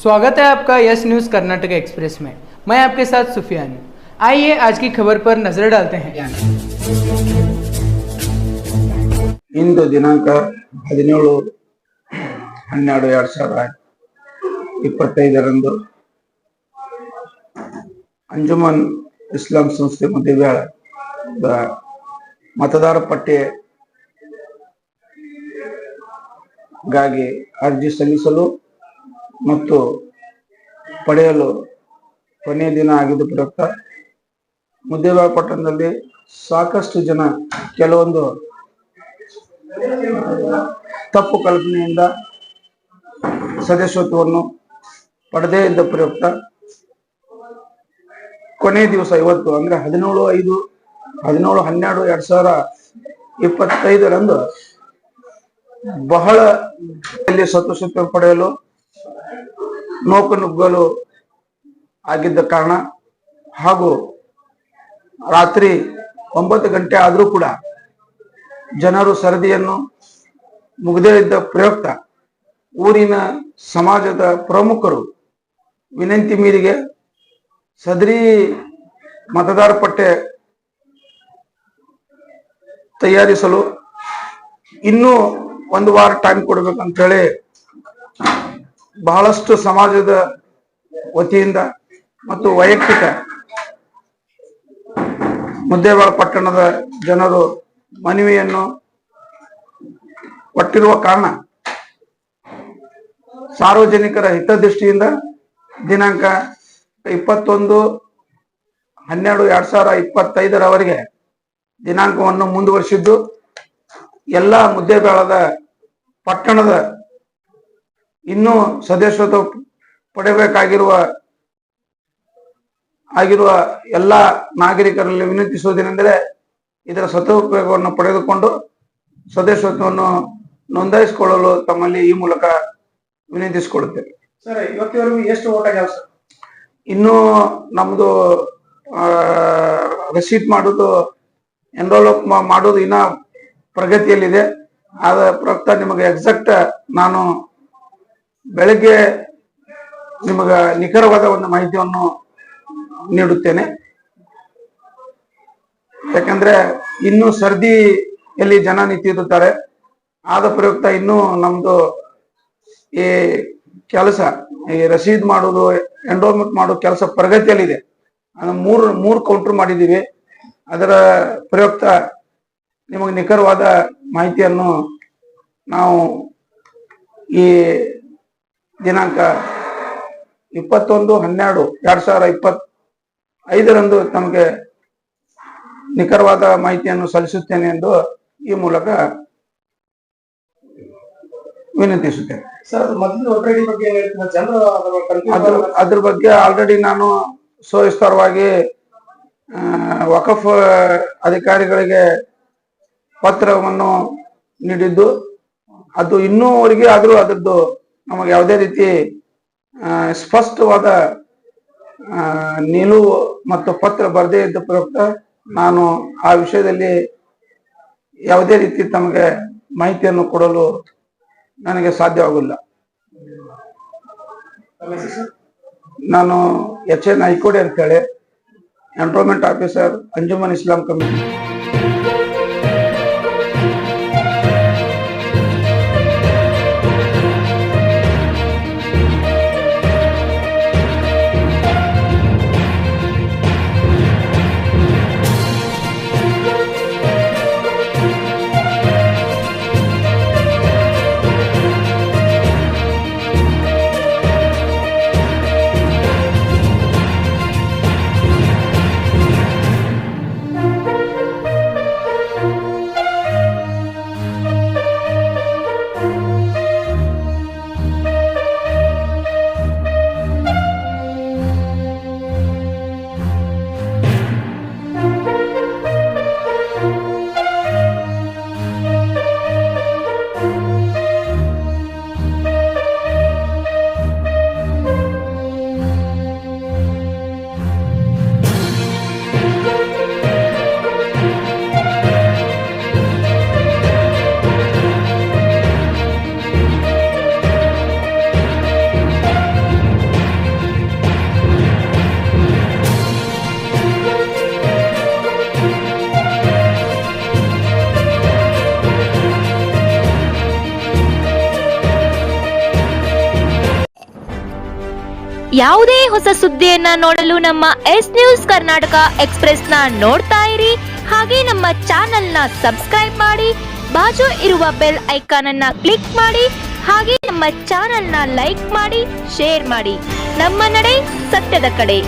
स्वागत है आपका यस न्यूज़ कर्नाटक एक्सप्रेस में। मैं आपके साथ सुफियान। आइए आज की खबर पर नजर डालते हैं। ಇಂದು ದಿನಾಂಕ 17/12/2025 ಅಂಜುಮನ್ ಇಸ್ಲಾಂ ಸಂಸ್ಥೆ ಮುದ್ದೇಬಿಹಾಳದ ಮತದಾರ ಪಟ್ಟಿಗಾಗಿ ಅರ್ಜಿ ಸಲ್ಲಿಸಲು ಮತ್ತು ಪಡೆಯಲು ಕೊನೆಯ ದಿನ ಆಗಿದ್ದ ಪ್ರಯುಕ್ತ ಮುದ್ದೇಬಿಹಾಳ ಪಟ್ಟಣದಲ್ಲಿ ಸಾಕಷ್ಟು ಜನ ಕೆಲವೊಂದು ತಪ್ಪು ಕಲ್ಪನೆಯಿಂದ ಸದಸ್ಯತ್ವವನ್ನು ಪಡೆದೇ ಇದ್ದ ಪ್ರಯುಕ್ತ ಕೊನೆಯ ದಿವಸ ಇವತ್ತು ಅಂದ್ರೆ 17/12/2025 ಬಹಳ ಸದಸ್ಯತ್ವ ಪಡೆಯಲು ನೂಕು ನುಗ್ಗಲು ಆಗಿದ್ದ ಕಾರಣ ಹಾಗೂ ರಾತ್ರಿ 9 ಗಂಟೆ ಆದರೂ ಕೂಡ ಜನರು ಸರದಿಯನ್ನು ಮುಗದೇ ಇದ್ದ ಪ್ರಯುಕ್ತ ಊರಿನ ಸಮಾಜದ ಪ್ರಮುಖರು ವಿನಂತಿ ಮೇರೆಗೆ ಸದರಿ ಮತದಾರ ಪಟ್ಟಿ ತಯಾರಿಸಲು ಇನ್ನೂ 1 ವಾರ ಟೈಮ್ ಕೊಡಬೇಕಂತ ಹೇಳಿ ಬಹಳಷ್ಟು ಸಮಾಜದ ವತಿಯಿಂದ ಮತ್ತು ವೈಯಕ್ತಿಕ ಮುದ್ದೇಬಿಹಾಳ ಪಟ್ಟಣದ ಜನರು ಮನವಿಯನ್ನು ಕೊಟ್ಟಿರುವ ಕಾರಣ ಸಾರ್ವಜನಿಕರ ಹಿತದೃಷ್ಟಿಯಿಂದ ದಿನಾಂಕ 21/12/2025 ದಿನಾಂಕವನ್ನು ಮುಂದುವರಿಸಿದ್ದು ಎಲ್ಲ ಮುದ್ದೇಬಿಹಾಳದ ಪಟ್ಟಣದ ಇನ್ನೂ ಸದಸ್ಯತ್ವ ಪಡೆಯಬೇಕಾಗಿರುವ ಎಲ್ಲ ನಾಗರಿಕರಲ್ಲಿ ವಿನಂತಿಸುವುದೇನೆಂದರೆ ಇದರ ಸದುಪಯೋಗವನ್ನು ಪಡೆದುಕೊಂಡು ಸದಸ್ಯತ್ವವನ್ನು ನೋಂದಾಯಿಸಿಕೊಳ್ಳಲು ತಮ್ಮಲ್ಲಿ ಈ ಮೂಲಕ ವಿನಂತಿಸಿಕೊಳ್ಳುತ್ತೇವೆ. ಸರ್, ಇವತ್ತಿವರೆಗೂ ಎಷ್ಟು ಓಟ್ ಆಗ್ಯಾವ ಸರ್? ಇನ್ನು ನಮ್ದು ರಿಸೀಟ್ ಮಾಡೋದು ಎನ್ರೋಲ್ ಮಾಡೋದು ಇನ್ನ ಪ್ರಗತಿಯಲ್ಲಿದೆ. ಆದ ಪ್ರಯುಕ್ತ ನಿಮಗೆ ಎಕ್ಸಾಕ್ಟ್ ನಾನು ಬೆಳಗ್ಗೆ ನಿಮಗೆ ನಿಖರವಾದ ಒಂದು ಮಾಹಿತಿಯನ್ನು ನೀಡುತ್ತೇನೆ. ಯಾಕಂದ್ರೆ ಇನ್ನು ಸರ್ದಿಯಲ್ಲಿ ಜನ ನಿಂತಿರುತ್ತಾರೆ. ಆದ ಪ್ರಯುಕ್ತ ಇನ್ನು ನಮ್ದು ಈ ಕೆಲಸ ಈ ರಸೀದ್ ಮಾಡೋದು ಎನ್ರೋಲ್ಮೆಂಟ್ ಮಾಡೋ ಕೆಲಸ ಪ್ರಗತಿಯಲ್ಲಿದೆ. ಮೂರು ಕೌಂಟರ್ ಮಾಡಿದ್ದೀವಿ. ಅದರ ಪ್ರಯುಕ್ತ ನಿಮಗೆ ನಿಖರವಾದ ಮಾಹಿತಿಯನ್ನು ನಾವು ಈ ದಿನಾಂಕ 21/12/2025 ತಮಗೆ ನಿಖರವಾದ ಮಾಹಿತಿಯನ್ನು ಸಲ್ಲಿಸುತ್ತೇನೆ ಎಂದು ಈ ಮೂಲಕ ವಿನಂತಿಸುತ್ತೇನೆ. ಸರ್, ಮೊದಲು ವೋಟರ್ ಬಗ್ಗೆ ಏನ್ ಹೇಳ್ತೀರಾ? ಜನರು ಅದ್ರ ಬಗ್ಗೆ ಆಲ್ರೆಡಿ ನಾನು ಸವಿಸ್ತಾರವಾಗಿ ವಕಫ್ ಅಧಿಕಾರಿಗಳಿಗೆ ಪತ್ರವನ್ನು ನೀಡಿದ್ದು, ಅದು ಇನ್ನೂವರೆಗೆ ಆದ್ರೂ ಅದರದ್ದು ನಮಗೆ ಯಾವುದೇ ರೀತಿ ಸ್ಪಷ್ಟವಾದ ನಿಲುವು ಮತ್ತು ಪತ್ರ ಬರದೇ ಇದ್ದ ಪ್ರಯುಕ್ತ ನಾನು ಆ ವಿಷಯದಲ್ಲಿ ಯಾವುದೇ ರೀತಿ ತಮಗೆ ಮಾಹಿತಿಯನ್ನು ಕೊಡಲು ನನಗೆ ಸಾಧ್ಯವಾಗಲ್ಲ. ನಾನು HN ನಾಯ್ಕೋಡಿ ಅಂತೇಳಿ ಎನ್ರೋಲ್ಮೆಂಟ್ ಆಫೀಸರ್, ಅಂಜುಮನ್ ಇಸ್ಲಾಂ ಕಮಿಟಿ. ಯಾವುದೇ ಹೊಸ ಸುದ್ದಿಯನ್ನ ನೋಡಲು ನಮ್ಮ ಎಸ್ ನ್ಯೂಸ್ ಕರ್ನಾಟಕ ಎಕ್ಸ್ಪ್ರೆಸ್ನ ನೋಡ್ತಾ ಇರಿ. ಹಾಗೆ ನಮ್ಮ ಚಾನೆಲ್ನ ಸಬ್ಸ್ಕ್ರೈಬ್ ಮಾಡಿ, ಬಾಜು ಇರುವ ಬೆಲ್ ಐಕಾನ್ ಅನ್ನ ಕ್ಲಿಕ್ ಮಾಡಿ. ಹಾಗೆ ನಮ್ಮ ಚಾನೆಲ್ನ ಲೈಕ್ ಮಾಡಿ, ಶೇರ್ ಮಾಡಿ. ನಮ್ಮ ನಡೆ ಸತ್ಯದ ಕಡೆ.